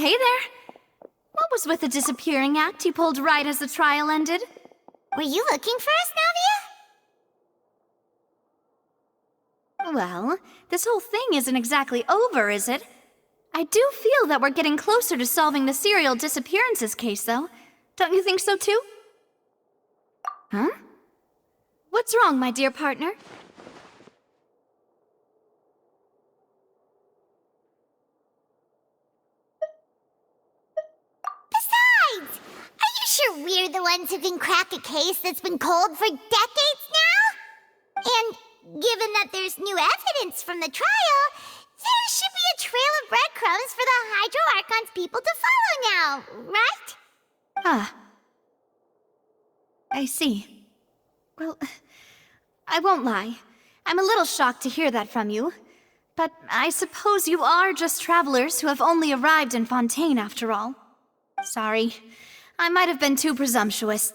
Hey there. What was with the disappearing act you pulled right as the trial ended? Were you looking for us, Navia? Well, this whole thing isn't exactly over, is it? I do feel that we're getting closer to solving the serial disappearances case, though. Don't you think so, too? Huh? What's wrong, my dear partner? Besides, are you sure we're the ones who can crack a case that's been cold for decades now? And given that there's new evidence from the trial, there should be a trail of breadcrumbs for the Hydro Archon's people to follow now, right? Ah. I see. Well, I won't lie. I'm a little shocked to hear that from you. But I suppose you are just travelers who have only arrived in Fontaine after all. Sorry. I might have been too presumptuous.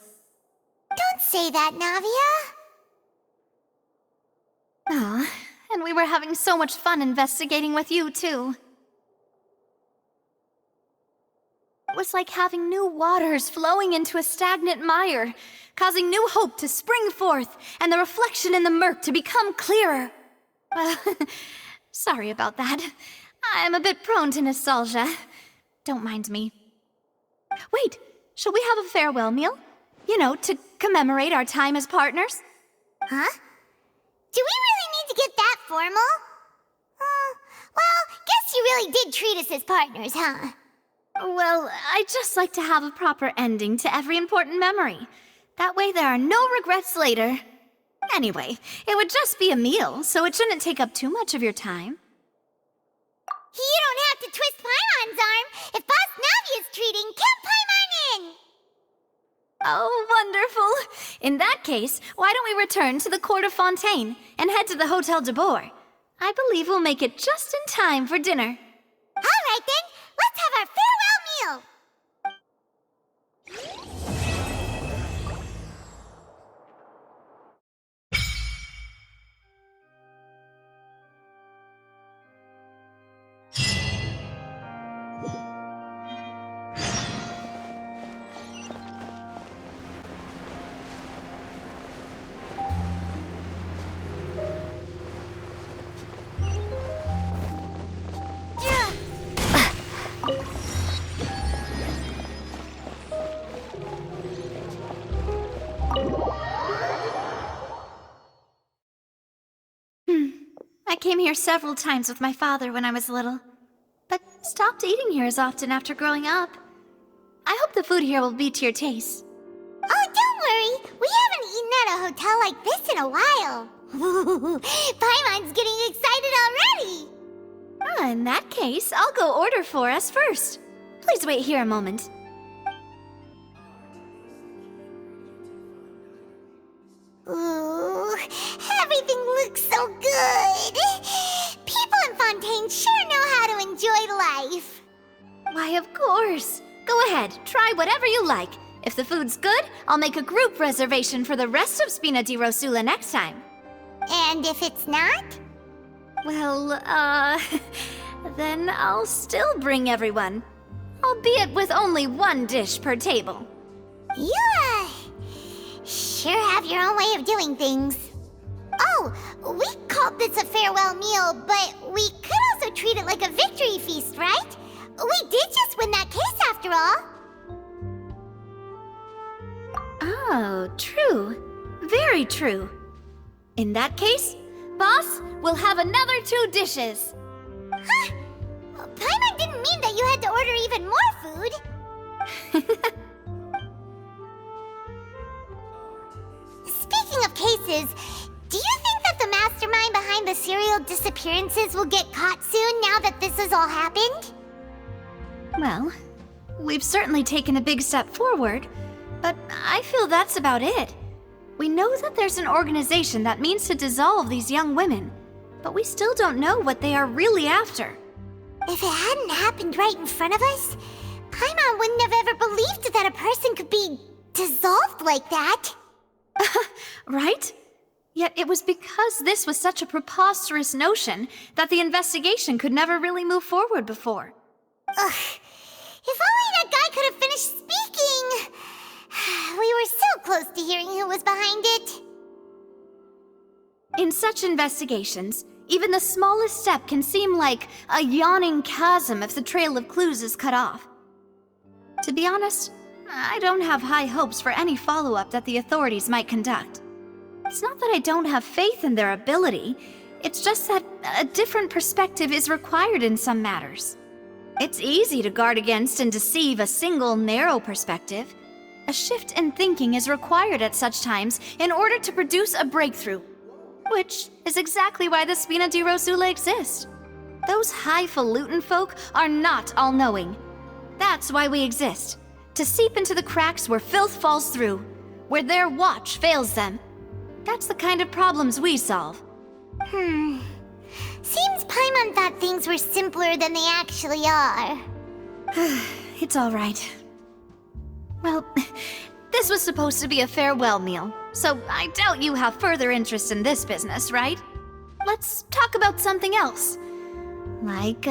Don't say that, Navia. Ah, and we were having so much fun investigating with you, too. It was like having new waters flowing into a stagnant mire, causing new hope to spring forth, and the reflection in the murk to become clearer. Sorry about that. I'm a bit prone to nostalgia. Don't mind me. Wait, shall we have a farewell meal? You know, to commemorate our time as partners? Huh? Do we really need to get that formal? Well, guess you really did treat us as partners, huh? Well, I'd just like to have a proper ending to every important memory. That way there are no regrets later. Anyway, it would just be a meal, so it shouldn't take up too much of your time. You don't have to twist Paimon's arm. If Boss Navi is treating, count Paimon in! Oh, wonderful! In that case, why don't we return to the court of Fontaine and head to the Hotel de Boer? I believe we'll make it just in time for dinner. All right then, let's have our farewell meal! I came here several times with my father when I was little, but stopped eating here as often after growing up. I hope the food here will be to your taste. Oh, don't worry. We haven't eaten at a hotel like this in a while. Paimon's getting excited already. In that case, I'll go order for us first. Please wait here a moment. Ooh, everything looks so good. People in Fontaine sure know how to enjoy life. Why, of course. Go ahead, try whatever you like. If the food's good, I'll make a group reservation for the rest of Spina di Rosula next time. And if it's not? Well, then I'll still bring everyone. Albeit with only one dish per table. You, sure have your own way of doing things. Oh, we called this a farewell meal, but we could also treat it like a victory feast, right? We did just win that case after all. Oh, true. Very true. In that case, boss, we'll have another 2 dishes. Huh? Paimon didn't mean that you had to order even more food. Speaking of cases, do you think that the mastermind behind the serial disappearances will get caught soon now that this has all happened? Well, we've certainly taken a big step forward, but I feel that's about it. We know that there's an organization that means to dissolve these young women, but we still don't know what they are really after. If it hadn't happened right in front of us, Paimon wouldn't have ever believed that a person could be dissolved like that. Right? Yet it was because this was such a preposterous notion that the investigation could never really move forward before. Ugh. could have finished speaking. We were so close to hearing who was behind it. In such investigations, even the smallest step can seem like a yawning chasm if the trail of clues is cut off. To be honest, I don't have high hopes for any follow-up that the authorities might conduct. It's not that I don't have faith in their ability, it's just that a different perspective is required in some matters. It's easy to guard against and deceive a single narrow perspective. A shift in thinking is required at such times in order to produce a breakthrough. Which is exactly why the Spina di Rosula exist. Those highfalutin folk are not all-knowing. That's why we exist. To seep into the cracks where filth falls through, where their watch fails them. That's the kind of problems we solve. Seems Paimon thought things were simpler than they actually are. It's all right. Well, this was supposed to be a farewell meal, so I doubt you have further interest in this business, right? Let's talk about something else. Like,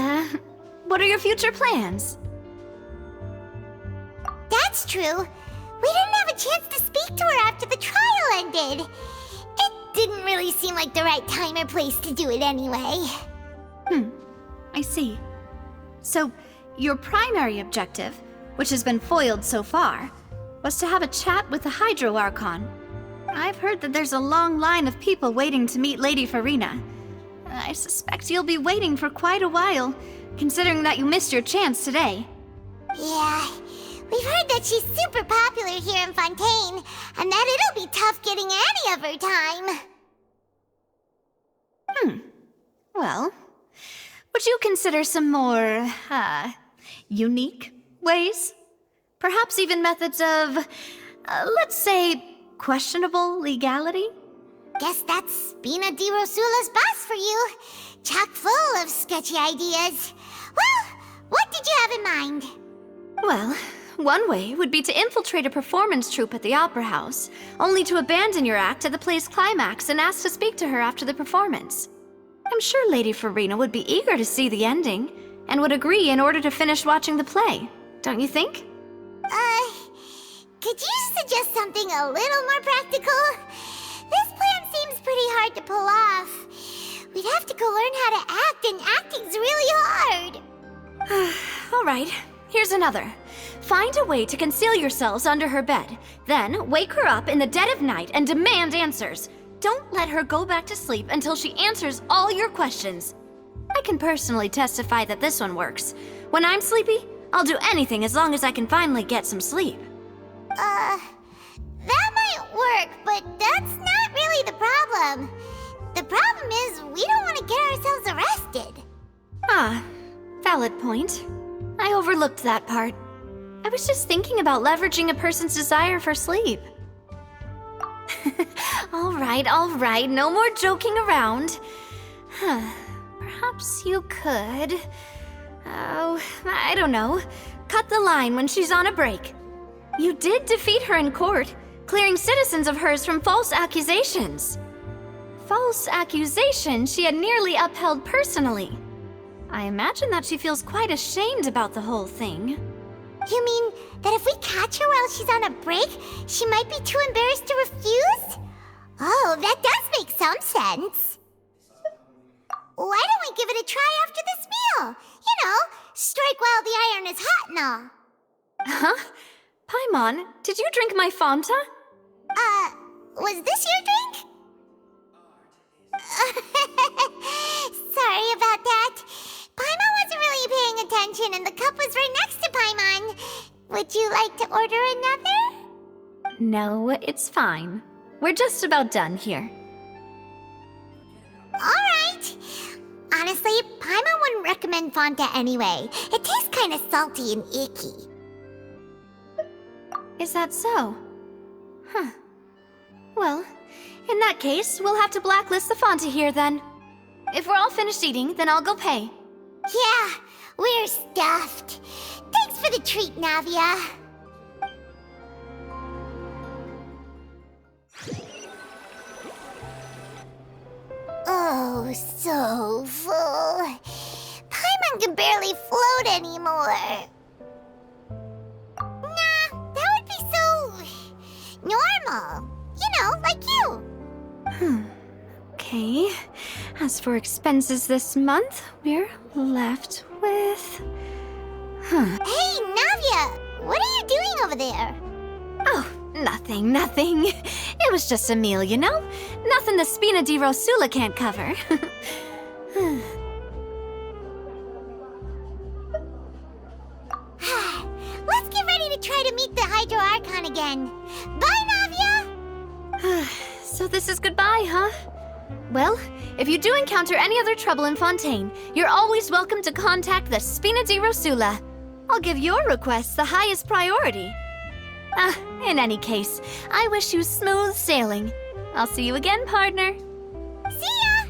what are your future plans? That's true. We didn't have a chance to speak to her after the trial ended. It didn't really seem like the right time or place to do it anyway. I see. So, your primary objective, which has been foiled so far, was to have a chat with the Hydro Archon. I've heard that there's a long line of people waiting to meet Lady Farina. I suspect you'll be waiting for quite a while, considering that you missed your chance today. Yeah, we've heard that she's super popular here in Fontaine, and that it'll be tough getting any of her time. Well, would you consider some more, unique ways? Perhaps even methods of, let's say, questionable legality? Guess that's Spina di Rosula's boss for you. Chock full of sketchy ideas. Well, what did you have in mind? Well, one way would be to infiltrate a performance troupe at the Opera House, only to abandon your act at the play's climax and ask to speak to her after the performance. I'm sure Lady Farina would be eager to see the ending, and would agree in order to finish watching the play, don't you think? Could you suggest something a little more practical? This plan seems pretty hard to pull off. We'd have to go learn how to act, and acting's really hard. All right, here's another. Find a way to conceal yourselves under her bed, then wake her up in the dead of night and demand answers. Don't let her go back to sleep until she answers all your questions. I can personally testify that this one works. When I'm sleepy, I'll do anything as long as I can finally get some sleep. That might work, but that's not really the problem. The problem is we don't want to get ourselves arrested. Valid point. I overlooked that part. I was just thinking about leveraging a person's desire for sleep. All right, no more joking around. Perhaps you could... Oh, I don't know. Cut the line when she's on a break. You did defeat her in court, clearing citizens of hers from false accusations. False accusations she had nearly upheld personally. I imagine that she feels quite ashamed about the whole thing. You mean that if we catch her while she's on a break, she might be too embarrassed to refuse? Oh, that does make some sense. Why don't we give it a try after this meal? You know, strike while the iron is hot and all. Huh? Paimon, did you drink my Fanta? Was this your drink? Sorry about that. Paimon wasn't really paying attention and the cup was right next to Paimon. Would you like to order another? No, it's fine. We're just about done here. Alright. Honestly, Paimon wouldn't recommend Fanta anyway. It tastes kind of salty and icky. Is that so? Huh. Well, in that case, we'll have to blacklist the Fanta here then. If we're all finished eating, then I'll go pay. Yeah, we're stuffed. Thanks for the treat, Navia. Oh, so full. Paimon can barely float anymore. normal. You know, like you. Okay. As for expenses this month, we're left with... Hey, Navia! What are you doing over there? Oh, nothing. It was just a meal, you know? Nothing the Spina di Rosula can't cover. Let's get ready to try to meet the Hydro Archon again. Bye, Navia! So this is goodbye, huh? Well, if you do encounter any other trouble in Fontaine, you're always welcome to contact the Spina di Rosula. I'll give your requests the highest priority. In any case, I wish you smooth sailing. I'll see you again, partner. See ya!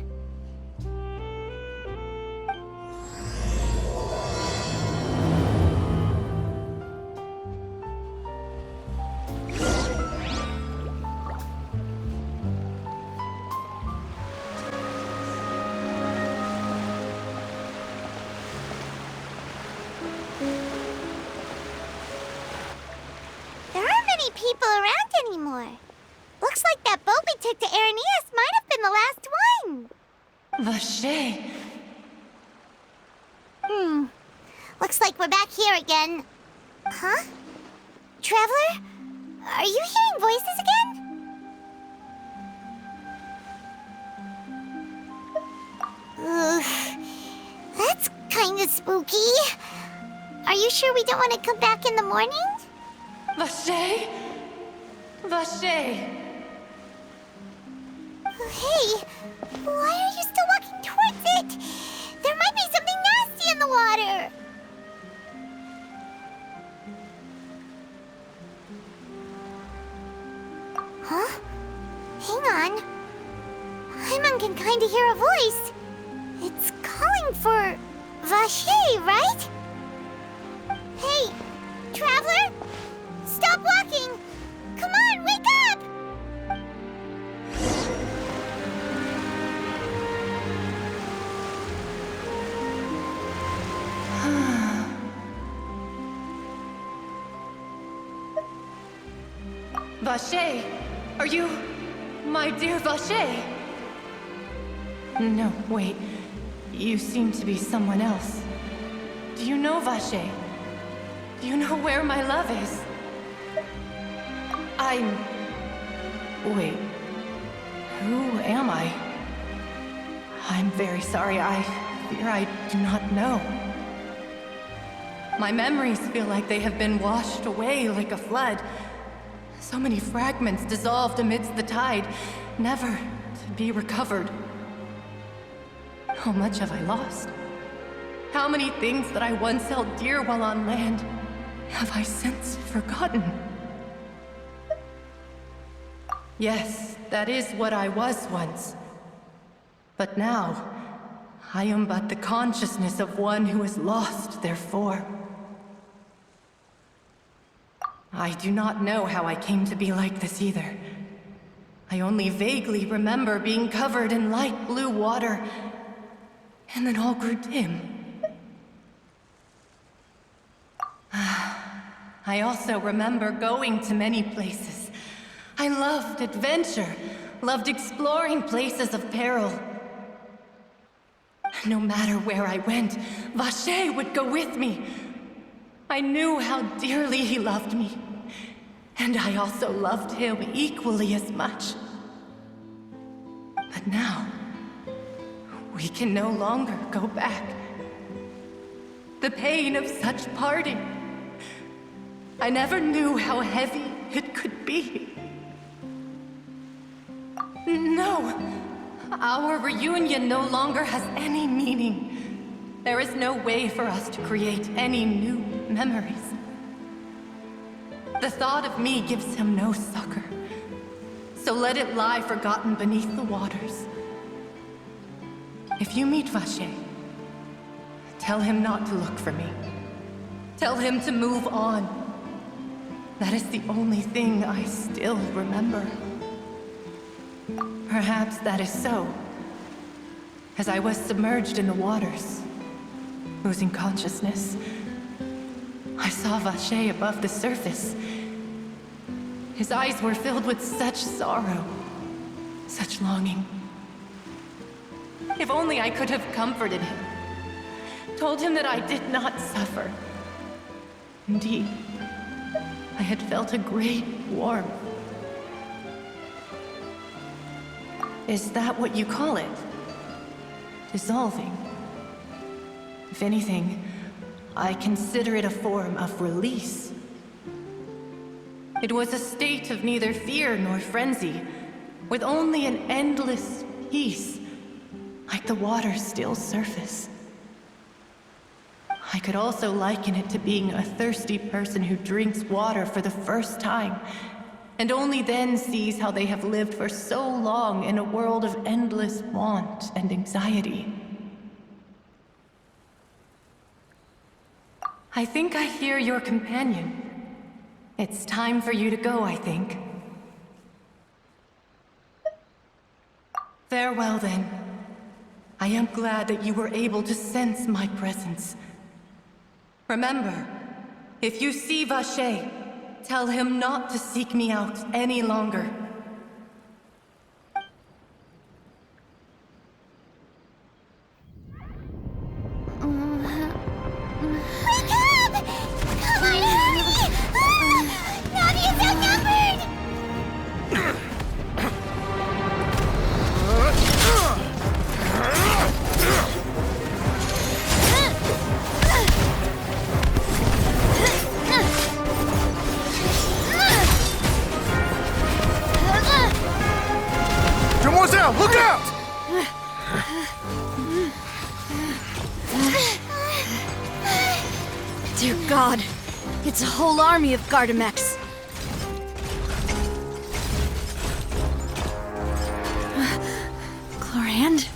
There aren't many people around anymore. Looks like that boat we took to Araneus might have been the last one. Vache! Looks like we're back here again. Huh? Traveler? Are you hearing voices again? Ugh. That's kinda spooky. Are you sure we don't want to come back in the morning? Vache! Vache! Hey, why are you still walking towards it? There might be something nasty in the water. Huh? Hang on. Paimon can kinda hear a voice. It's calling for Vache, right? Hey, Traveler! Stop walking! Come on, wake up! Vache! Are you... my dear Vache? No, wait. You seem to be someone else. Do you know Vache? Do you know where my love is? Wait. Who am I? I'm very sorry. I fear I do not know. My memories feel like they have been washed away like a flood. So many fragments dissolved amidst the tide, never to be recovered. How much have I lost? How many things that I once held dear while on land have I since forgotten? Yes, that is what I was once. But now, I am but the consciousness of one who is lost, therefore. I do not know how I came to be like this either. I only vaguely remember being covered in light blue water, and then all grew dim. I also remember going to many places. I loved adventure, loved exploring places of peril. No matter where I went, Vache would go with me. I knew how dearly he loved me, and I also loved him equally as much. But now, we can no longer go back. The pain of such parting, I never knew how heavy it could be. No, our reunion no longer has any meaning. There is no way for us to create any new memories. The thought of me gives him no succor, so let it lie forgotten beneath the waters. If you meet Vache, tell him not to look for me. Tell him to move on. That is the only thing I still remember. Perhaps that is so. As I was submerged in the waters, losing consciousness, I saw Vache above the surface. His eyes were filled with such sorrow, such longing. If only I could have comforted him, told him that I did not suffer. Indeed, I had felt a great warmth. Is that what you call it? Dissolving? If anything, I consider it a form of release. It was a state of neither fear nor frenzy, with only an endless peace, like the water's still surface. I could also liken it to being a thirsty person who drinks water for the first time, and only then sees how they have lived for so long in a world of endless want and anxiety. I think I hear your companion. It's time for you to go, I think. Farewell, then. I am glad that you were able to sense my presence. Remember, if you see Vacher, tell him not to seek me out any longer. Wake up! Come on, hurry! Navi is outnumbered! Demoiselle, look out! Dear God, it's a whole army of Gardamex. Chlorand?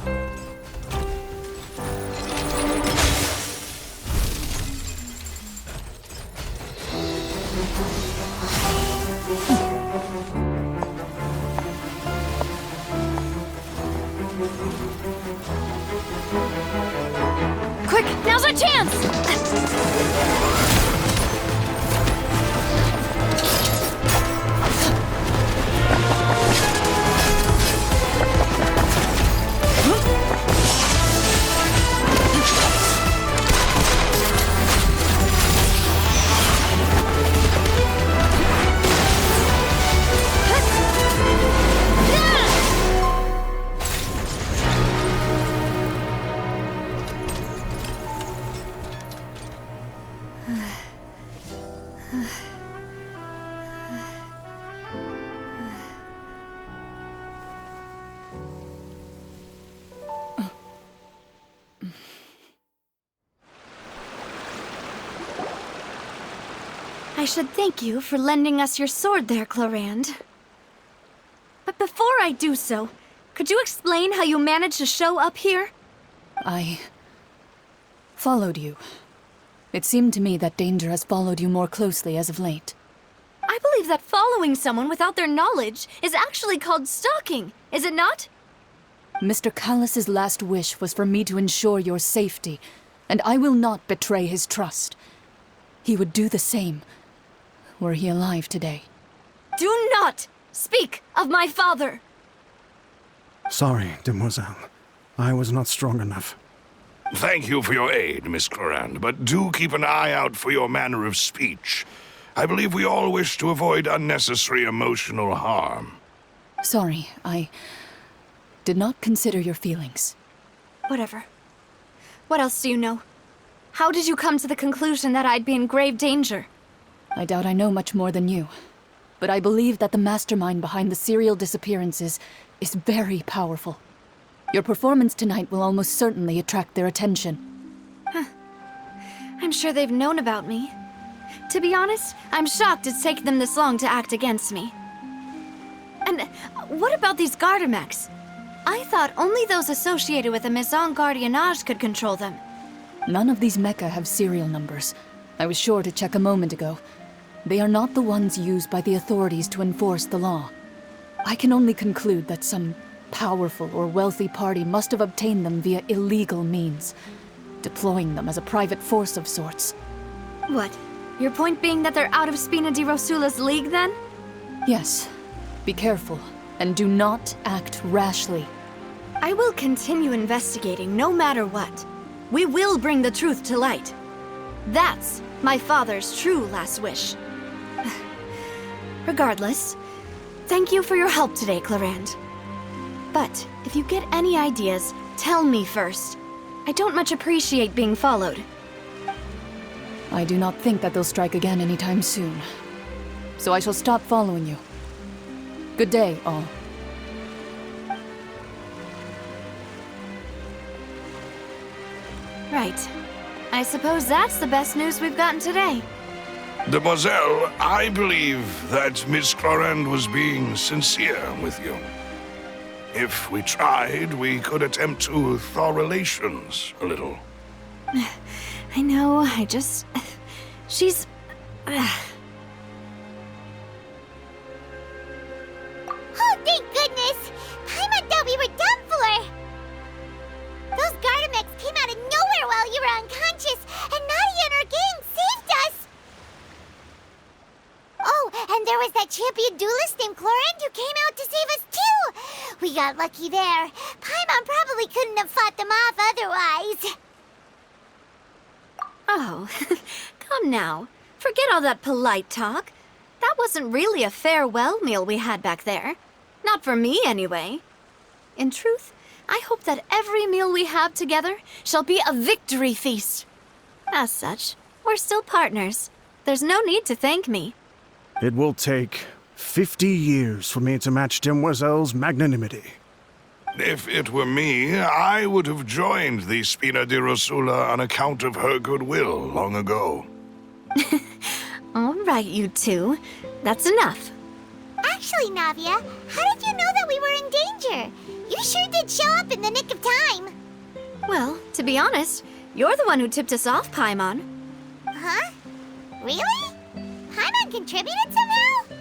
Quick, now's our chance! I should thank you for lending us your sword there, Chlorand. But before I do so, could you explain how you managed to show up here? I followed you. It seemed to me that danger has followed you more closely as of late. I believe that following someone without their knowledge is actually called stalking, is it not? Mr. Callus's last wish was for me to ensure your safety, and I will not betray his trust. He would do the same, were he alive today. Do not speak of my father! Sorry, Demoiselle. I was not strong enough. Thank you for your aid, Miss Clorand, but do keep an eye out for your manner of speech. I believe we all wish to avoid unnecessary emotional harm. Sorry, I did not consider your feelings. Whatever. What else do you know? How did you come to the conclusion that I'd be in grave danger? I doubt I know much more than you, but I believe that the mastermind behind the serial disappearances is very powerful. Your performance tonight will almost certainly attract their attention. I'm sure they've known about me. To be honest, I'm shocked it's taken them this long to act against me. And what about these Gardamex? I thought only those associated with the Maison Gardiennage could control them. None of these mecha have serial numbers. I was sure to check a moment ago. They are not the ones used by the authorities to enforce the law. I can only conclude that some powerful or wealthy party must have obtained them via illegal means, deploying them as a private force of sorts. What? Your point being that they're out of Spina di Rosula's league, then? Yes. Be careful, and do not act rashly. I will continue investigating no matter what. We will bring the truth to light. That's my father's true last wish. Regardless, thank you for your help today, Clarand. But if you get any ideas, tell me first. I don't much appreciate being followed. I do not think that they'll strike again anytime soon. So I shall stop following you. Good day, all. Right. I suppose that's the best news we've gotten today. Demoiselle, I believe that Miss Clarand was being sincere with you. If we tried, we could attempt to thaw relations a little. I know, she's... Oh, thank goodness! Paimon thought we were done for! Those Gardamex came out of nowhere while you were unconscious, and Nadia and her gang saved us! Oh, and there was that champion duelist named Clarand who came out to save us too! We got lucky there. Paimon probably couldn't have fought them off otherwise. Oh, come now. Forget all that polite talk. That wasn't really a farewell meal we had back there. Not for me, anyway. In truth, I hope that every meal we have together shall be a victory feast. As such, we're still partners. There's no need to thank me. It will take 50 years for me to match Demoiselle's magnanimity. If it were me, I would have joined the Spina di Rosula on account of her goodwill long ago. All right, you two. That's enough. Actually, Navia, how did you know that we were in danger? You sure did show up in the nick of time. Well, to be honest, you're the one who tipped us off, Paimon. Huh? Really? Paimon contributed somehow?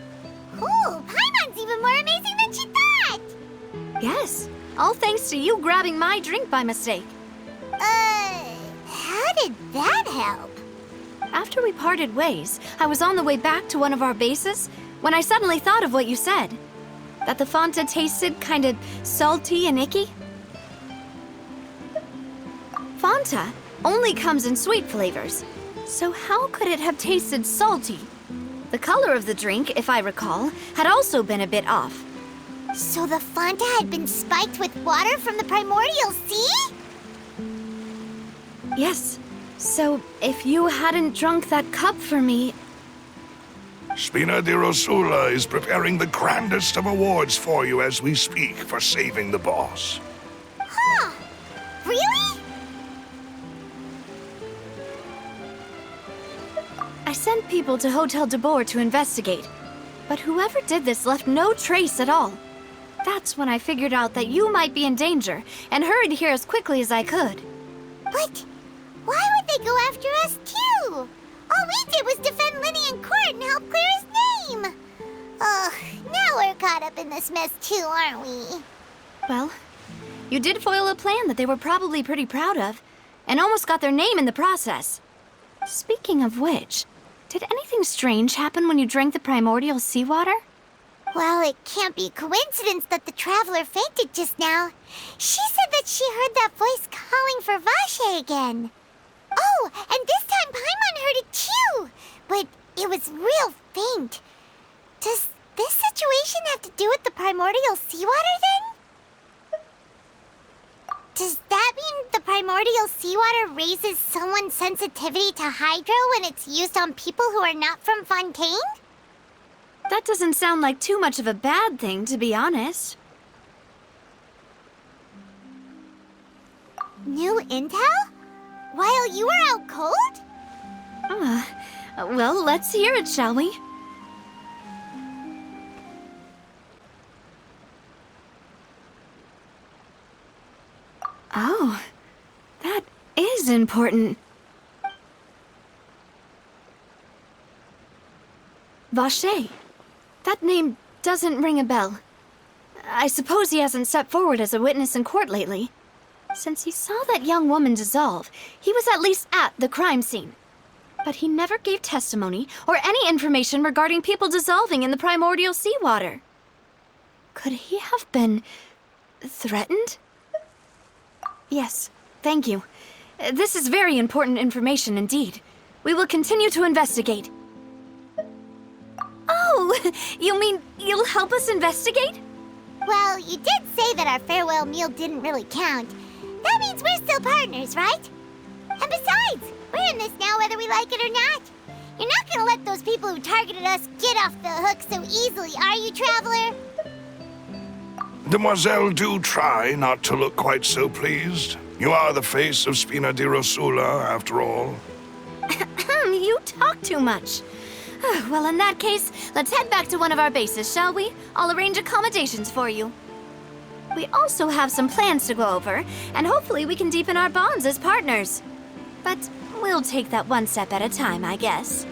Cool, Paimon's even more amazing than she thought! Yes, all thanks to you grabbing my drink by mistake. How did that help? After we parted ways, I was on the way back to one of our bases when I suddenly thought of what you said. That the Fanta tasted kind of salty and icky. Fanta only comes in sweet flavors, so how could it have tasted salty? The color of the drink, if I recall, had also been a bit off. So the Fanta had been spiked with water from the primordial sea? Yes, so if you hadn't drunk that cup for me... Spina di Rosula is preparing the grandest of awards for you as we speak for saving the boss. Huh. Really? I sent people to Hotel de Boer to investigate, but whoever did this left no trace at all. That's when I figured out that you might be in danger and hurried here as quickly as I could. But why would they go after us too? All we did was defend Linny in court and help clear his name. Ugh, now we're caught up in this mess too, aren't we? Well, you did foil a plan that they were probably pretty proud of, and almost got their name in the process. Speaking of which, did anything strange happen when you drank the primordial seawater? Well, it can't be coincidence that the traveler fainted just now. She said that she heard that voice calling for Vache again. Oh, and this time Paimon heard it too, but it was real faint. Does this situation have to do with the primordial seawater then? Does that mean the primordial seawater raises someone's sensitivity to hydro when it's used on people who are not from Fontaine? That doesn't sound like too much of a bad thing, to be honest. New intel? While you were out cold? Well, let's hear it, shall we? Oh, that is important. Vache. That name doesn't ring a bell. I suppose he hasn't stepped forward as a witness in court lately. Since he saw that young woman dissolve, he was at least at the crime scene. But he never gave testimony or any information regarding people dissolving in the primordial seawater. Could he have been threatened? Yes, thank you. This is very important information indeed. We will continue to investigate. Oh, you mean you'll help us investigate? Well, you did say that our farewell meal didn't really count. That means we're still partners, right? And besides, we're in this now whether we like it or not. You're not gonna let those people who targeted us get off the hook so easily, are you, Traveler? Demoiselle, do try not to look quite so pleased. You are the face of Spina di Rosula, after all. You talk too much. Well, in that case, let's head back to one of our bases, shall we? I'll arrange accommodations for you. We also have some plans to go over, and hopefully we can deepen our bonds as partners. But we'll take that one step at a time, I guess.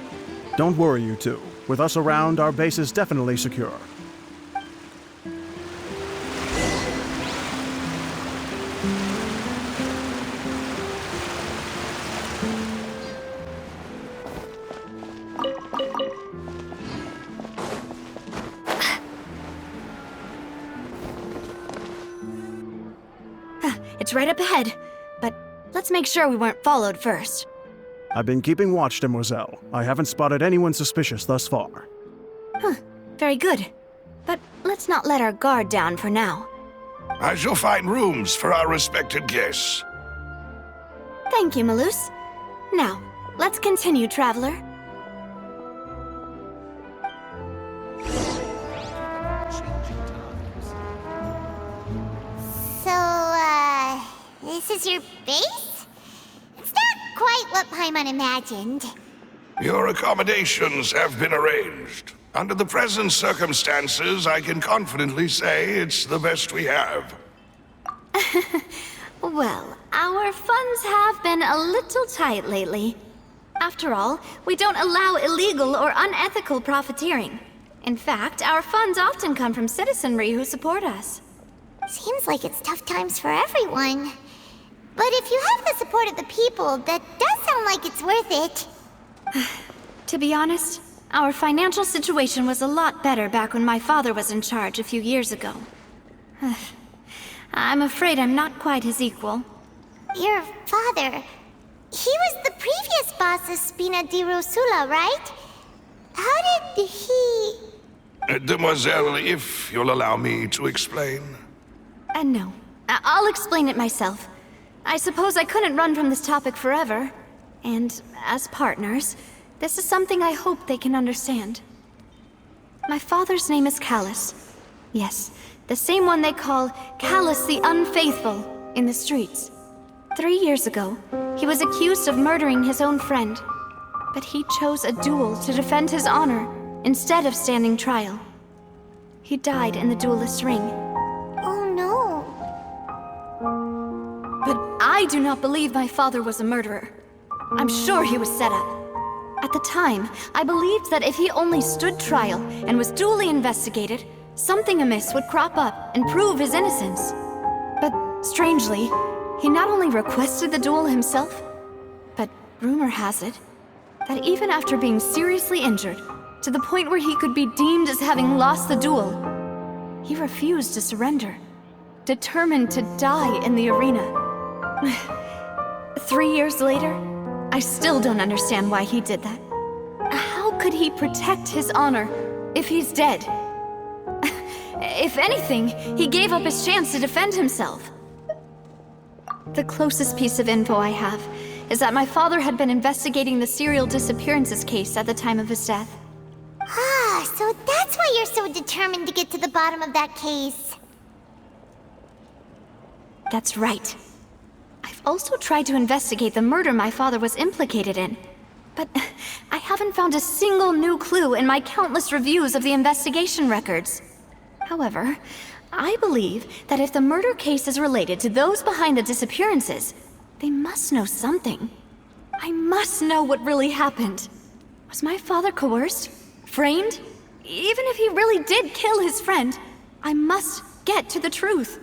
Don't worry, you two. With us around, our base is definitely secure. It's right up ahead, but let's make sure we weren't followed first. I've been keeping watch, Demoiselle. I haven't spotted anyone suspicious thus far. Very good. But let's not let our guard down for now. I shall find rooms for our respected guests. Thank you, Malus. Now, let's continue, Traveler. So, this is your base? It's not quite what Paimon imagined. Your accommodations have been arranged. Under the present circumstances, I can confidently say it's the best we have. Well, our funds have been a little tight lately. After all, we don't allow illegal or unethical profiteering. In fact, our funds often come from citizenry who support us. Seems like it's tough times for everyone. But if you have the support of the people, that does sound like it's worth it. To be honest, our financial situation was a lot better back when my father was in charge a few years ago. I'm afraid I'm not quite his equal. Your father... he was the previous boss of Spina di Rosula, right? How did he... Demoiselle, if you'll allow me to explain. No. I'll explain it myself. I suppose I couldn't run from this topic forever. And as partners, this is something I hope they can understand. My father's name is Callus. Yes, the same one they call Callus the Unfaithful in the streets. 3 years ago, he was accused of murdering his own friend. But he chose a duel to defend his honor instead of standing trial. He died in the duelist's ring. Oh no. But I do not believe my father was a murderer. I'm sure he was set up. At the time, I believed that if he only stood trial and was duly investigated, something amiss would crop up and prove his innocence. But strangely, he not only requested the duel himself, but rumor has it that even after being seriously injured, to the point where he could be deemed as having lost the duel, he refused to surrender, determined to die in the arena. 3 years later, I still don't understand why he did that. How could he protect his honor if he's dead? If anything, he gave up his chance to defend himself. The closest piece of info I have is that my father had been investigating the serial disappearances case at the time of his death. Ah, so that's why you're so determined to get to the bottom of that case. That's right. I've also tried to investigate the murder my father was implicated in, but I haven't found a single new clue in my countless reviews of the investigation records. However, I believe that if the murder case is related to those behind the disappearances, they must know something. I must know what really happened. Was my father coerced? Framed? Even if he really did kill his friend, I must get to the truth.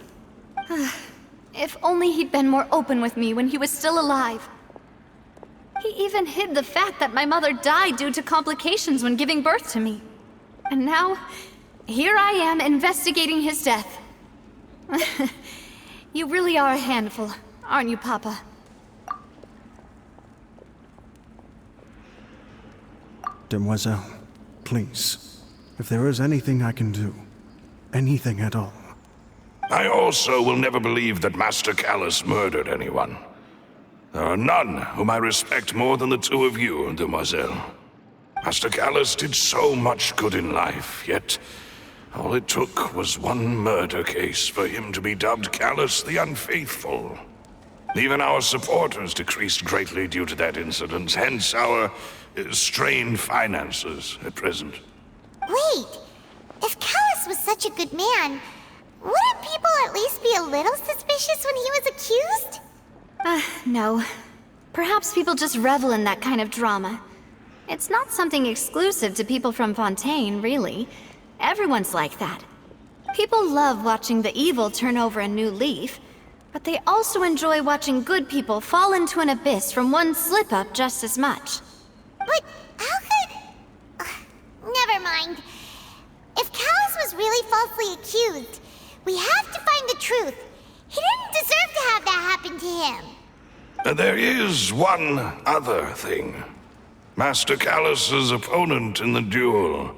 If only he'd been more open with me when he was still alive. He even hid the fact that my mother died due to complications when giving birth to me. And now, here I am investigating his death. You really are a handful, aren't you, Papa? Demoiselle, please, if there is anything I can do, anything at all. I also will never believe that Master Callus murdered anyone. There are none whom I respect more than the two of you, Demoiselle. Master Callus did so much good in life, yet all it took was one murder case for him to be dubbed Callus the Unfaithful. Even our supporters decreased greatly due to that incident, hence our strained finances at present. Wait, if Callus was such a good man, wouldn't people at least be a little suspicious when he was accused? No. Perhaps people just revel in that kind of drama. It's not something exclusive to people from Fontaine, really. Everyone's like that. People love watching the evil turn over a new leaf, but they also enjoy watching good people fall into an abyss from one slip-up just as much. But how could... never mind. If Callus was really falsely accused, we have to find the truth. He didn't deserve to have that happen to him. There is one other thing. Master Callus's opponent in the duel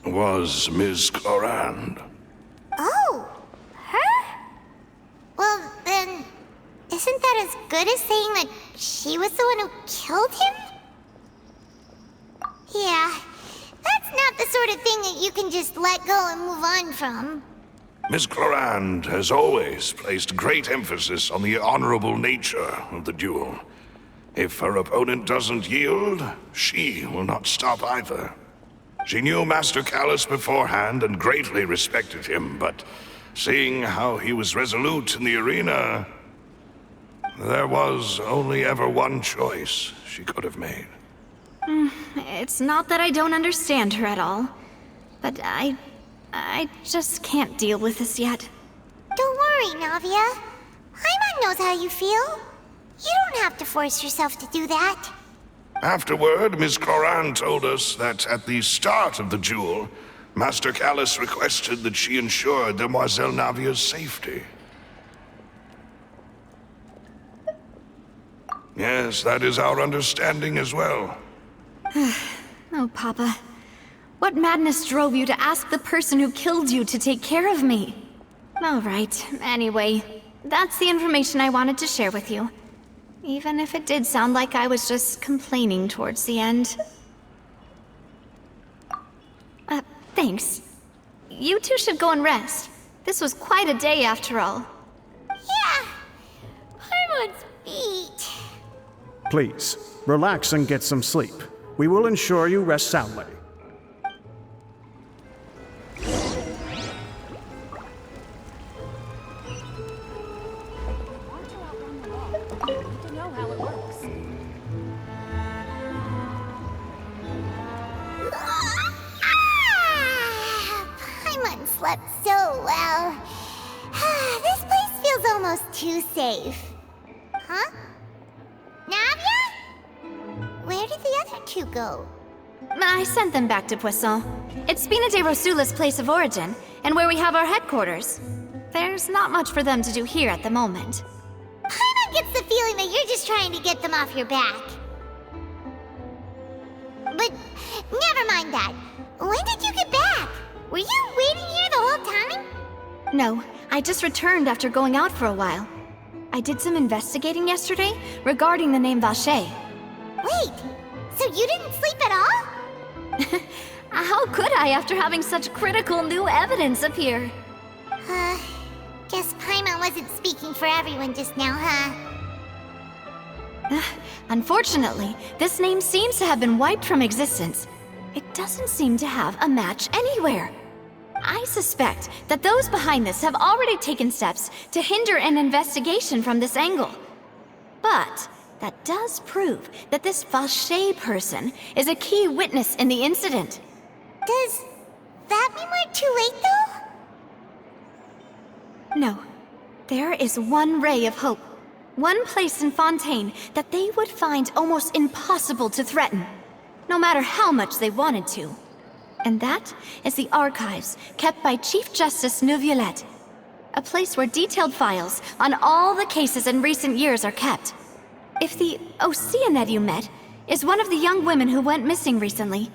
was Ms. Clorand. Oh, her? Well, then, isn't that as good as saying that she was the one who killed him? Yeah, that's not the sort of thing that you can just let go and move on from. Miss Clorand has always placed great emphasis on the honorable nature of the duel. If her opponent doesn't yield, she will not stop either. She knew Master Callus beforehand and greatly respected him, but seeing how he was resolute in the arena, there was only ever one choice she could have made. It's not that I don't understand her at all, but I just can't deal with this yet. Don't worry, Navia. Paimon knows how you feel. You don't have to force yourself to do that. Afterward, Miss Clorand told us that at the start of the duel, Master Callus requested that she ensure Demoiselle Navia's safety. Yes, that is our understanding as well. Oh, Papa. What madness drove you to ask the person who killed you to take care of me? All right, anyway, that's the information I wanted to share with you. Even if it did sound like I was just complaining towards the end. Thanks. You two should go and rest. This was quite a day after all. Yeah, Paimon's beat. Please, relax and get some sleep. We will ensure you rest soundly. Paimon slept so well. This place feels almost too safe. Huh? Navia? Where did the other two go? I sent them back to Poisson. It's Spina de Rosula's place of origin, and where we have our headquarters. There's not much for them to do here at the moment. Paimon gets the feeling that you're just trying to get them off your back. But never mind that. When did you get back? Were you waiting here the whole time? No, I just returned after going out for a while. I did some investigating yesterday regarding the name Vacher. Wait, so you didn't sleep at all? How could I after having such critical new evidence appear? Guess Paimon wasn't speaking for everyone just now, huh? Unfortunately, this name seems to have been wiped from existence. It doesn't seem to have a match anywhere. I suspect that those behind this have already taken steps to hinder an investigation from this angle. But that does prove that this Vacher person is a key witness in the incident. Does that mean we're too late, though? No. There is one ray of hope. One place in Fontaine that they would find almost impossible to threaten, no matter how much they wanted to. And that is the archives kept by Chief Justice Neuvillette. A place where detailed files on all the cases in recent years are kept. If the Oceanid you met is one of the young women who went missing recently,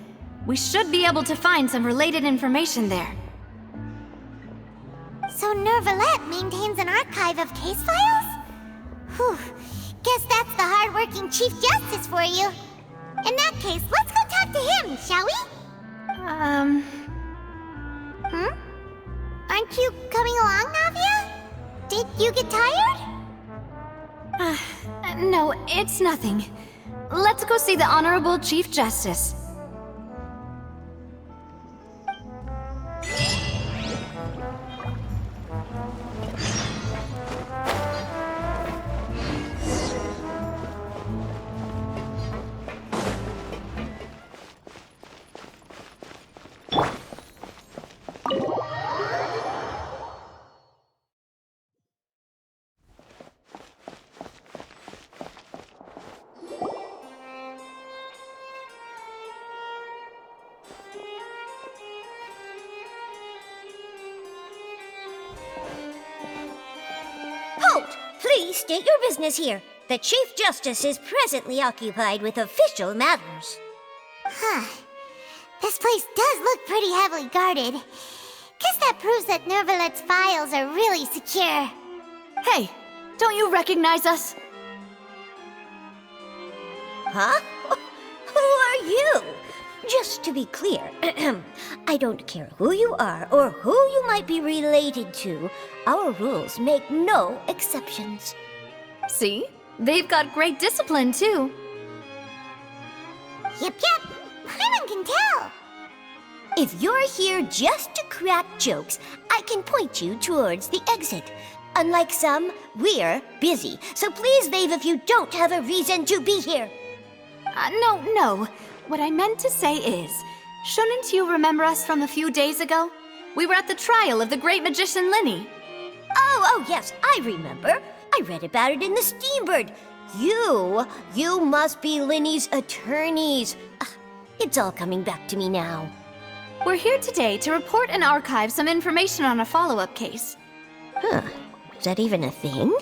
we should be able to find some related information there. So Neuvillette maintains an archive of case files? Whew. Guess that's the hard-working Chief Justice for you. In that case, let's go talk to him, shall we? Aren't you coming along, Navia? Did you get tired? No, it's nothing. Let's go see the Honorable Chief Justice. Halt! Please state your business here. The Chief Justice is presently occupied with official matters. Huh. This place does look pretty heavily guarded. Guess that proves that Neuvillette's files are really secure. Hey, don't you recognize us? Huh? Who are you? Just to be clear, I don't care who you are or who you might be related to. Our rules make no exceptions. See? They've got great discipline, too. Yep. Paimon can tell. If you're here just to crack jokes, I can point you towards the exit. Unlike some, we're busy, so please leave if you don't have a reason to be here. No. What I meant to say is, shouldn't you remember us from a few days ago? We were at the trial of the great magician Linny. Oh, yes, I remember. I read about it in the Steambird. You must be Linny's attorneys. It's all coming back to me now. We're here today to report and archive some information on a follow-up case. Huh, is that even a thing?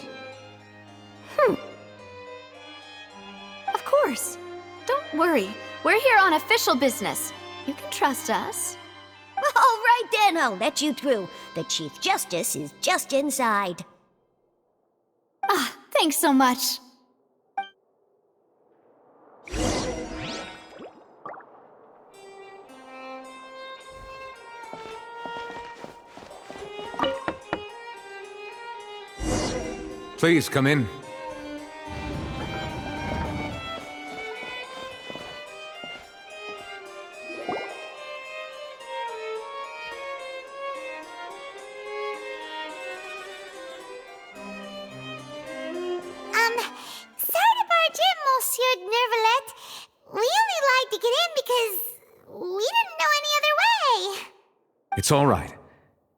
Of course. Don't worry. We're here on official business. You can trust us. All right then, I'll let you through. The Chief Justice is just inside. Thanks so much. Please come in. Sorry to barge in, Monsieur Neuvillette. We only lied to get in because we didn't know any other way. It's all right.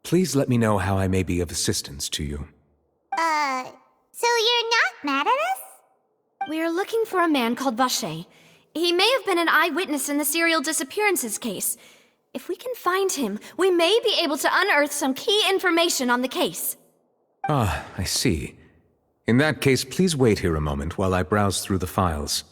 Please let me know how I may be of assistance to you. So you're not mad at us? We're looking for a man called Vacher. He may have been an eyewitness in the serial disappearances case. If we can find him, we may be able to unearth some key information on the case. Ah, I see. In that case, please wait here a moment while I browse through the files.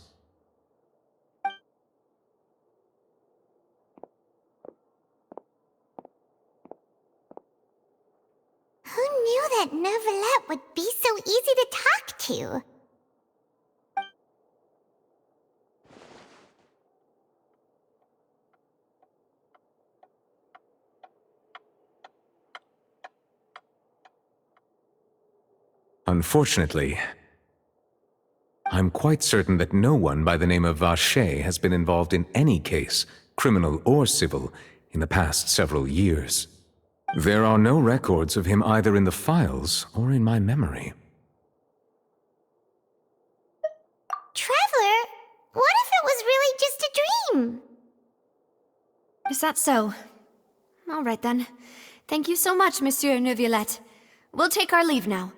Who knew that Neuvillette would be so easy to talk to? Unfortunately, I'm quite certain that no one by the name of Vacher has been involved in any case, criminal or civil, in the past several years. There are no records of him either in the files or in my memory. Traveler, what if it was really just a dream? Is that so? All right then. Thank you so much, Monsieur Neuvillette. We'll take our leave now.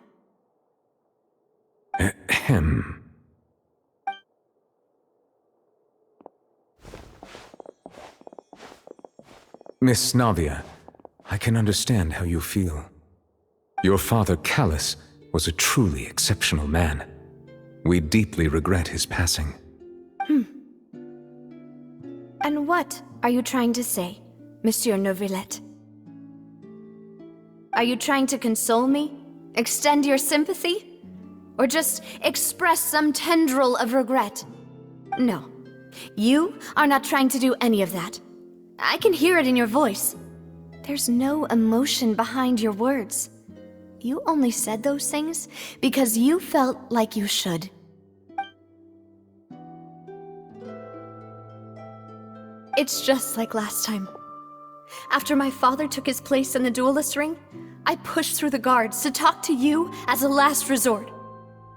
Ahem. Miss Navia, I can understand how you feel. Your father, Callus, was a truly exceptional man. We deeply regret his passing. And what are you trying to say, Monsieur Neuvillette? Are you trying to console me? Extend your sympathy? Or just express some tendril of regret? No. You are not trying to do any of that. I can hear it in your voice. There's no emotion behind your words. You only said those things because you felt like you should. It's just like last time. After my father took his place in the duelist ring, I pushed through the guards to talk to you as a last resort.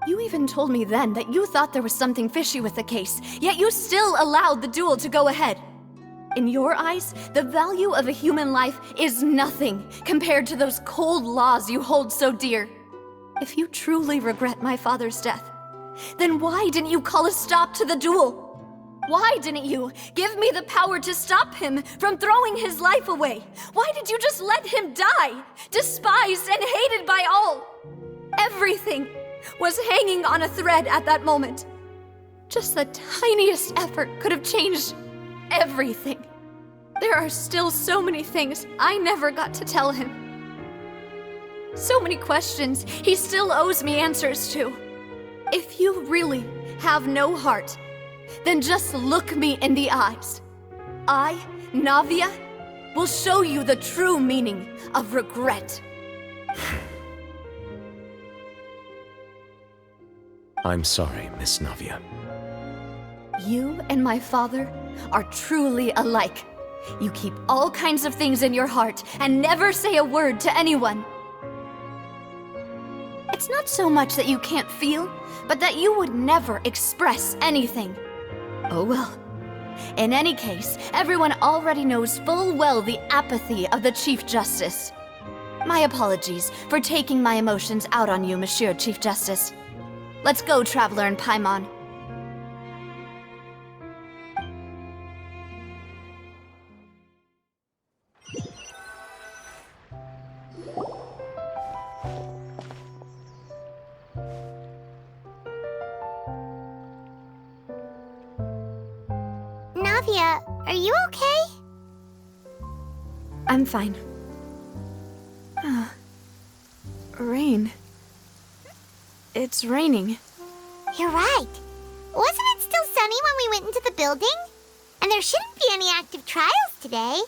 You even told me then that you thought there was something fishy with the case, yet you still allowed the duel to go ahead. In your eyes, the value of a human life is nothing compared to those cold laws you hold so dear. If you truly regret my father's death, then why didn't you call a stop to the duel? Why didn't you give me the power to stop him from throwing his life away? Why did you just let him die, despised and hated by all? Everything was hanging on a thread at that moment. Just the tiniest effort could have changed everything. There are still so many things I never got to tell him. So many questions he still owes me answers to. If you really have no heart, then just look me in the eyes. I, Navia, will show you the true meaning of regret. I'm sorry, Miss Navia. You and my father are truly alike. You keep all kinds of things in your heart and never say a word to anyone. It's not so much that you can't feel, but that you would never express anything. Oh well. In any case, everyone already knows full well the apathy of the Chief Justice. My apologies for taking my emotions out on you, Monsieur Chief Justice. Let's go, Traveler and Paimon. Navia, are you okay? I'm fine. Rain. It's raining. You're right. Wasn't it still sunny when we went into the building? And there shouldn't be any active trials today.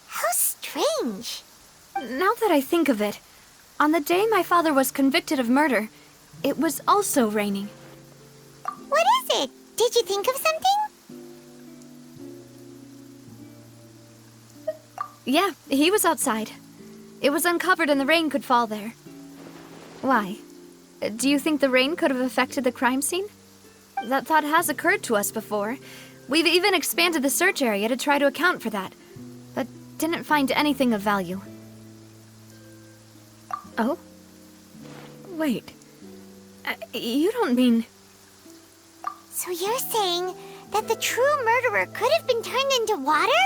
How strange. Now that I think of it, on the day my father was convicted of murder, it was also raining. What is it? Did you think of something? Yeah, he was outside. It was uncovered and the rain could fall there. Why? Do you think the rain could have affected the crime scene? That thought has occurred to us before. We've even expanded the search area to try to account for that, but didn't find anything of value. Oh? Wait. You don't mean... So you're saying that the true murderer could have been turned into water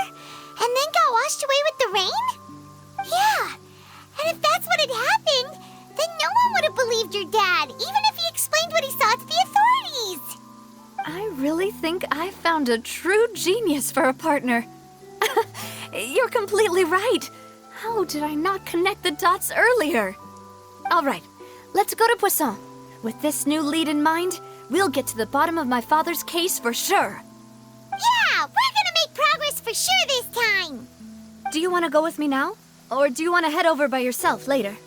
and then got washed away with the rain? Yeah. And if that's what had happened, then no one would have believed your dad, even if he explained what he saw to the authorities. I really think I found a true genius for a partner. You're completely right. How did I not connect the dots earlier? All right, let's go to Poisson. With this new lead in mind, we'll get to the bottom of my father's case for sure. Yeah, we're gonna make progress for sure this time. Do you want to go with me now? Or do you want to head over by yourself later?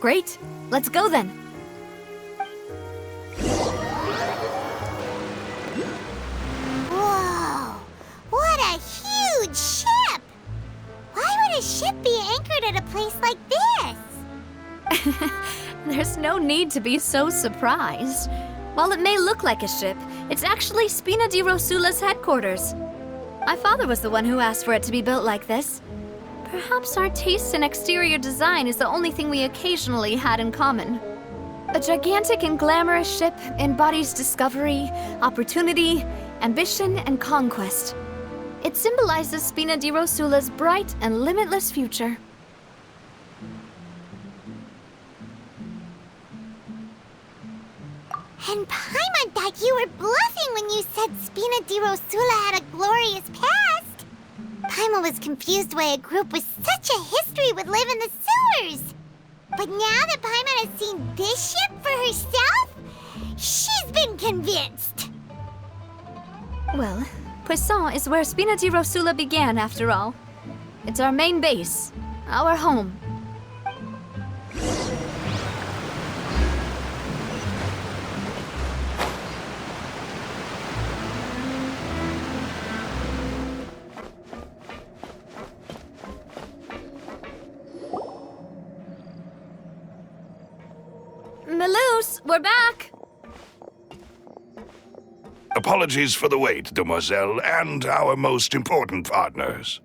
Great. Let's go then. Whoa! What a huge ship! Why would a ship be anchored at a place like this? There's no need to be so surprised. While it may look like a ship, it's actually Spina di Rosula's headquarters. My father was the one who asked for it to be built like this. Perhaps our taste in exterior design is the only thing we occasionally had in common. A gigantic and glamorous ship embodies discovery, opportunity, ambition, and conquest. It symbolizes Spina di Rosula's bright and limitless future. And Paimon thought you were bluffing when you said Spina di Rosula had a glorious past. Paimon was confused why a group with such a history would live in the sewers. But now that Paimon has seen this ship for herself, she's been convinced. Well, Poisson is where Spina di Rosula began, after all. It's our main base, our home. Melus, we're back! Apologies for the wait, demoiselle, and our most important partners.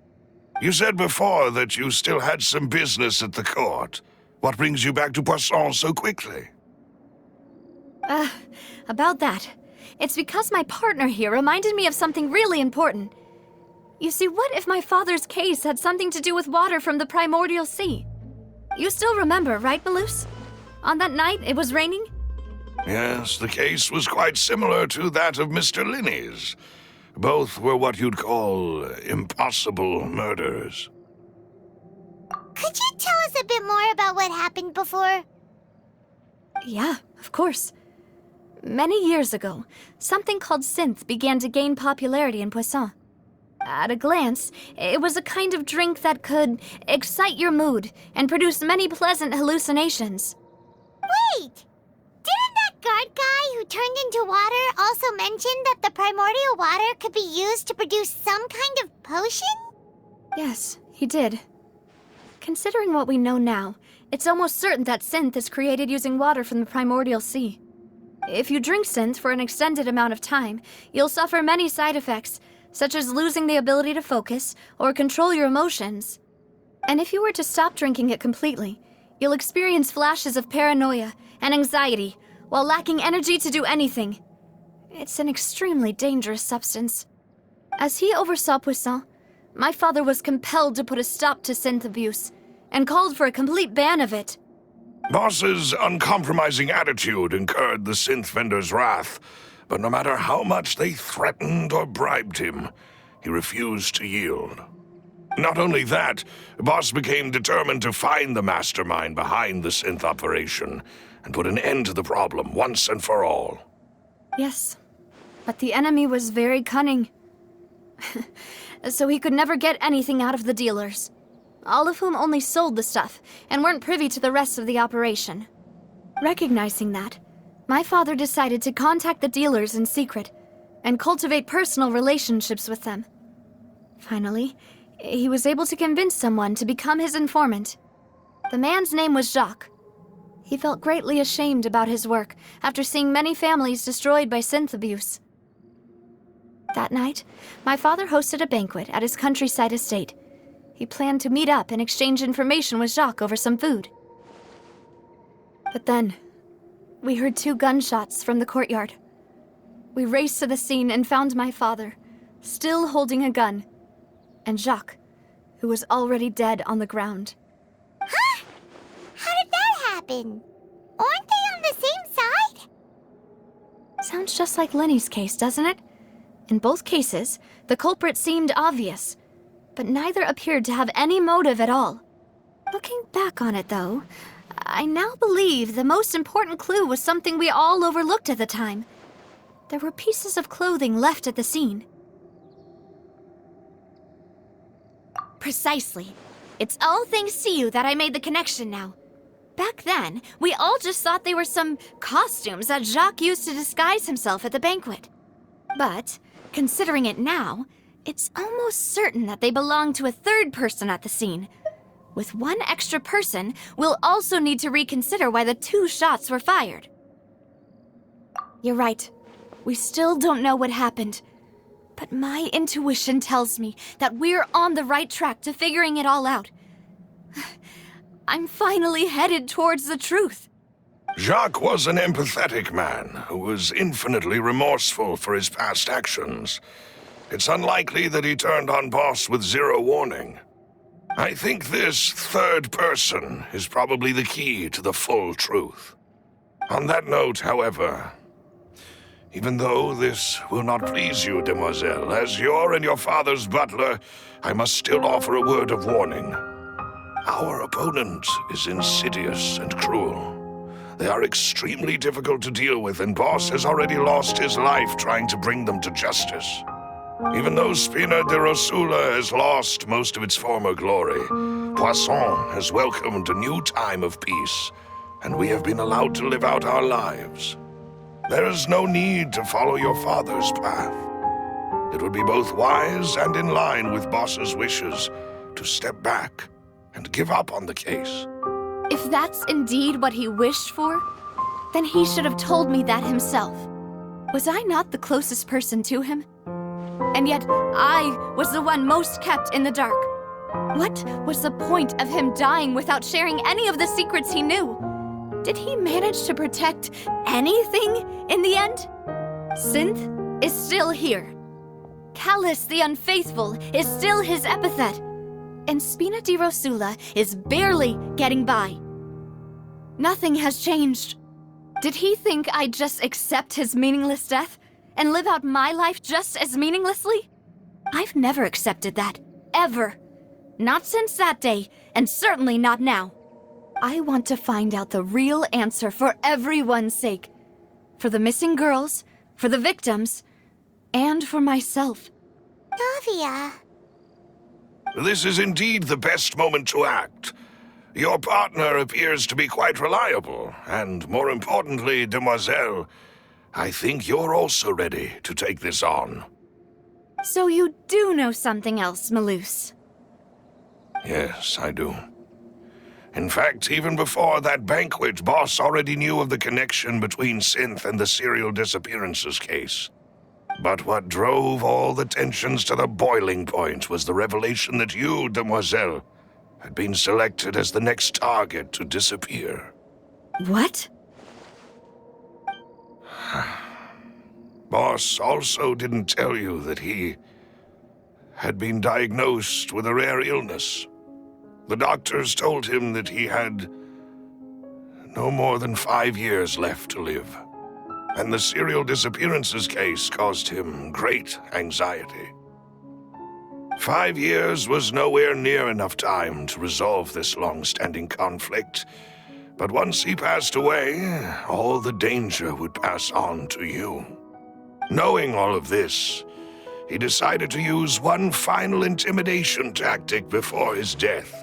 You said before that you still had some business at the court. What brings you back to Poisson so quickly? About that. It's because my partner here reminded me of something really important. You see, what if my father's case had something to do with water from the primordial sea? You still remember, right, Melus? On that night, it was raining? Yes, the case was quite similar to that of Mr. Linney's. Both were what you'd call impossible murders. Could you tell us a bit more about what happened before? Yeah, of course. Many years ago, something called synth began to gain popularity in Poisson. At a glance, it was a kind of drink that could excite your mood and produce many pleasant hallucinations. Wait! Didn't that guard guy who turned into water also mention that the primordial water could be used to produce some kind of potion? Yes, he did. Considering what we know now, it's almost certain that synth is created using water from the primordial sea. If you drink synth for an extended amount of time, you'll suffer many side effects, such as losing the ability to focus or control your emotions. And if you were to stop drinking it completely, you'll experience flashes of paranoia and anxiety while lacking energy to do anything. It's an extremely dangerous substance. As he oversaw Poisson, my father was compelled to put a stop to synth abuse and called for a complete ban of it. Boss's uncompromising attitude incurred the synth vendor's wrath, but no matter how much they threatened or bribed him, he refused to yield. Not only that, Boss became determined to find the mastermind behind the synth operation and put an end to the problem once and for all. Yes, but the enemy was very cunning. So he could never get anything out of the dealers, all of whom only sold the stuff and weren't privy to the rest of the operation. Recognizing that, my father decided to contact the dealers in secret and cultivate personal relationships with them. Finally, he was able to convince someone to become his informant. The man's name was Jacques. He felt greatly ashamed about his work after seeing many families destroyed by synth abuse. That night, my father hosted a banquet at his countryside estate. He planned to meet up and exchange information with Jacques over some food. But then, we heard 2 gunshots from the courtyard. We raced to the scene and found my father, still holding a gun, and Jacques, who was already dead on the ground. Huh? How did that happen? Aren't they on the same side? Sounds just like Lenny's case, doesn't it? In both cases, the culprit seemed obvious, but neither appeared to have any motive at all. Looking back on it, though, I now believe the most important clue was something we all overlooked at the time. There were pieces of clothing left at the scene. Precisely. It's all thanks to you that I made the connection now. Back then, we all just thought they were some costumes that Jacques used to disguise himself at the banquet. But, considering it now, it's almost certain that they belong to a third person at the scene. With one extra person, we'll also need to reconsider why the 2 shots were fired. You're right. We still don't know what happened. But my intuition tells me that we're on the right track to figuring it all out. I'm finally headed towards the truth. Jacques was an empathetic man who was infinitely remorseful for his past actions. It's unlikely that he turned on Boss with zero warning. I think this third person is probably the key to the full truth. On that note, however, even though this will not please you, demoiselle, as your and your father's butler, I must still offer a word of warning. Our opponent is insidious and cruel. They are extremely difficult to deal with, and Boss has already lost his life trying to bring them to justice. Even though Spina de Rosula has lost most of its former glory, Poisson has welcomed a new time of peace, and we have been allowed to live out our lives. There is no need to follow your father's path. It would be both wise and in line with Boss's wishes to step back and give up on the case. If that's indeed what he wished for, then he should have told me that himself. Was I not the closest person to him? And yet, I was the one most kept in the dark. What was the point of him dying without sharing any of the secrets he knew? Did he manage to protect anything in the end? Synth is still here. Callus the Unfaithful is still his epithet. And Spina di Rosula is barely getting by. Nothing has changed. Did he think I'd just accept his meaningless death and live out my life just as meaninglessly? I've never accepted that, ever. Not since that day, and certainly not now. I want to find out the real answer for everyone's sake. For the missing girls, for the victims, and for myself. Navia. This is indeed the best moment to act. Your partner appears to be quite reliable, and more importantly, demoiselle, I think you're also ready to take this on. So you do know something else, Malouse? Yes, I do. In fact, even before that banquet, Boss already knew of the connection between Synth and the serial disappearances case. But what drove all the tensions to the boiling point was the revelation that you, demoiselle, had been selected as the next target to disappear. What? Boss also didn't tell you that he had been diagnosed with a rare illness. The doctors told him that he had no more than 5 years left to live, and the serial disappearances case caused him great anxiety. 5 years was nowhere near enough time to resolve this long-standing conflict, but once he passed away, all the danger would pass on to you. Knowing all of this, he decided to use one final intimidation tactic before his death.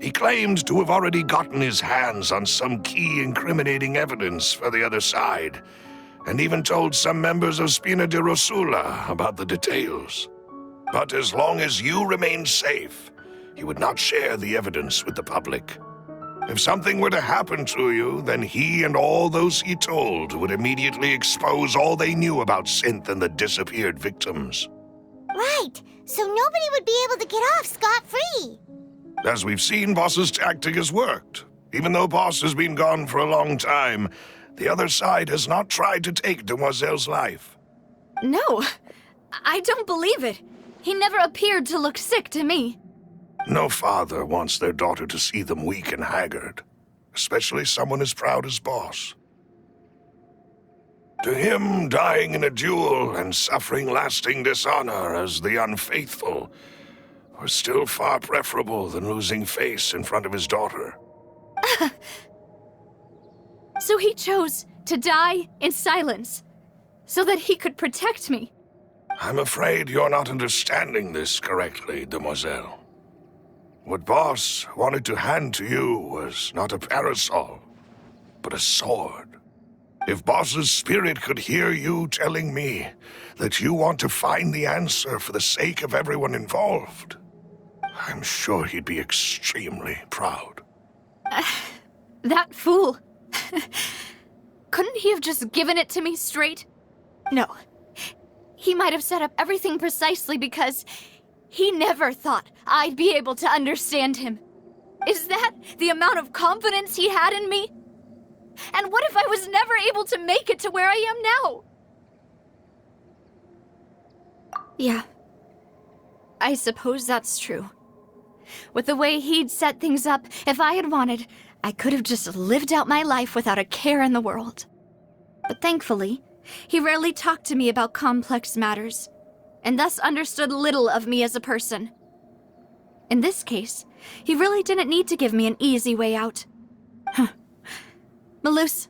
He claimed to have already gotten his hands on some key incriminating evidence for the other side, and even told some members of Spina de Rosula about the details. But as long as you remained safe, he would not share the evidence with the public. If something were to happen to you, then he and all those he told would immediately expose all they knew about Synth and the disappeared victims. Right, so nobody would be able to get off scot-free. As we've seen, Boss's tactic has worked. Even though Boss has been gone for a long time, the other side has not tried to take Demoiselle's life. No, I don't believe it. He never appeared to look sick to me. No father wants their daughter to see them weak and haggard, especially someone as proud as Boss. To him, dying in a duel and suffering lasting dishonor as the Unfaithful was still far preferable than losing face in front of his daughter. So he chose to die in silence, so that he could protect me. I'm afraid you're not understanding this correctly, demoiselle. What Boss wanted to hand to you was not a parasol, but a sword. If Boss's spirit could hear you telling me that you want to find the answer for the sake of everyone involved, I'm sure he'd be extremely proud. That fool. Couldn't he have just given it to me straight? No. He might have set up everything precisely because he never thought I'd be able to understand him. Is that the amount of confidence he had in me? And what if I was never able to make it to where I am now? Yeah. I suppose that's true. With the way he'd set things up, if I had wanted, I could have just lived out my life without a care in the world. But thankfully, he rarely talked to me about complex matters, and thus understood little of me as a person. In this case, he really didn't need to give me an easy way out. Malus,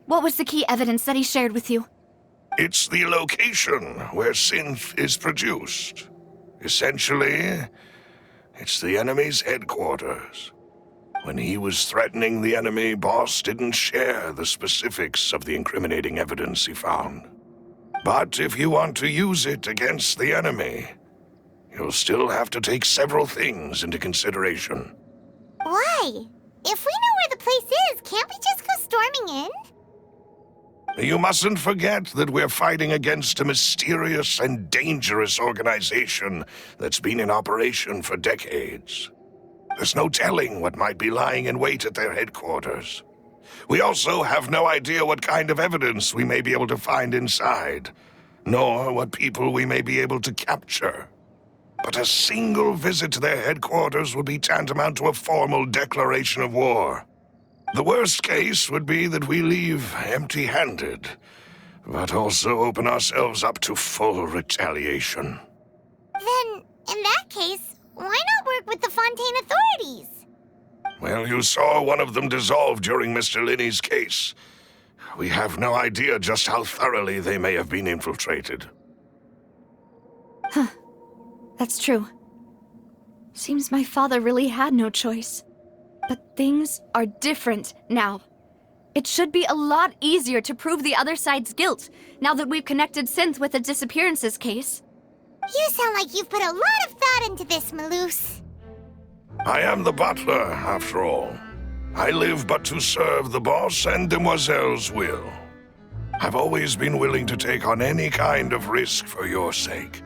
what was the key evidence that he shared with you? It's the location where synth is produced. Essentially, it's the enemy's headquarters. When he was threatening the enemy, Boss didn't share the specifics of the incriminating evidence he found. But if you want to use it against the enemy, you'll still have to take several things into consideration. Why? If we know where the place is, can't we just go storming in? You mustn't forget that we're fighting against a mysterious and dangerous organization that's been in operation for decades. There's no telling what might be lying in wait at their headquarters. We also have no idea what kind of evidence we may be able to find inside, nor what people we may be able to capture. But a single visit to their headquarters would be tantamount to a formal declaration of war. The worst case would be that we leave empty-handed, but also open ourselves up to full retaliation. Then, in that case, why not work with the Fontaine authorities? Well, you saw one of them dissolve during Mr. Linney's case. We have no idea just how thoroughly they may have been infiltrated. That's true. Seems my father really had no choice. But things are different now. It should be a lot easier to prove the other side's guilt, now that we've connected Synth with the disappearances case. You sound like you've put a lot of thought into this, Malus. I am the butler, after all. I live but to serve the boss and Demoiselle's will. I've always been willing to take on any kind of risk for your sake.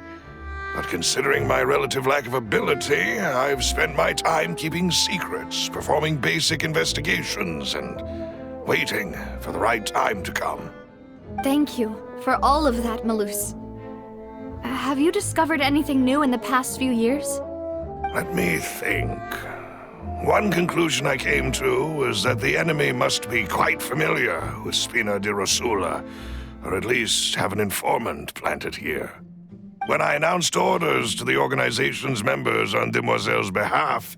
But considering my relative lack of ability, I've spent my time keeping secrets, performing basic investigations, and waiting for the right time to come. Thank you for all of that, Malus. Have you discovered anything new in the past few years? Let me think. One conclusion I came to was that the enemy must be quite familiar with Spina di Rosula, or at least have an informant planted here. When I announced orders to the organization's members on Demoiselle's behalf,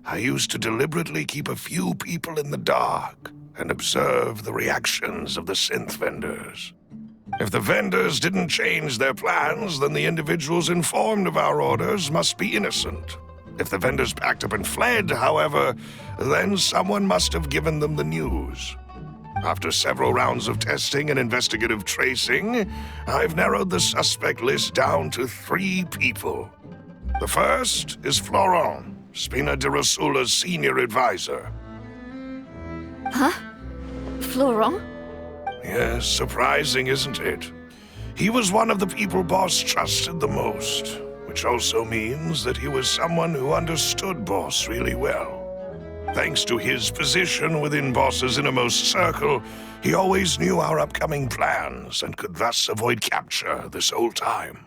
I used to deliberately keep a few people in the dark and observe the reactions of the synth vendors. If the vendors didn't change their plans, then the individuals informed of our orders must be innocent. If the vendors packed up and fled, however, then someone must have given them the news. After several rounds of testing and investigative tracing, I've narrowed the suspect list down to 3 people. The first is Florent, Spina di Rosula's senior advisor. Huh? Florent? Yes, surprising, isn't it? He was one of the people Boss trusted the most, which also means that he was someone who understood Boss really well. Thanks to his position within Boss's innermost circle, he always knew our upcoming plans and could thus avoid capture this whole time.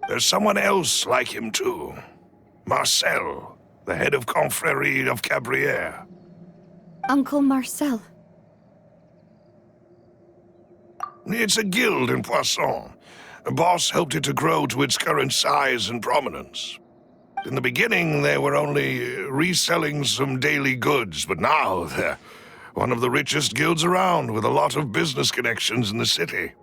There's someone else like him too. Marcel, the head of Confrérie of Cabrières. Uncle Marcel. It's a guild in Poisson. Boss helped it to grow to its current size and prominence. In the beginning, they were only reselling some daily goods, but now they're one of the richest guilds around with a lot of business connections in the city.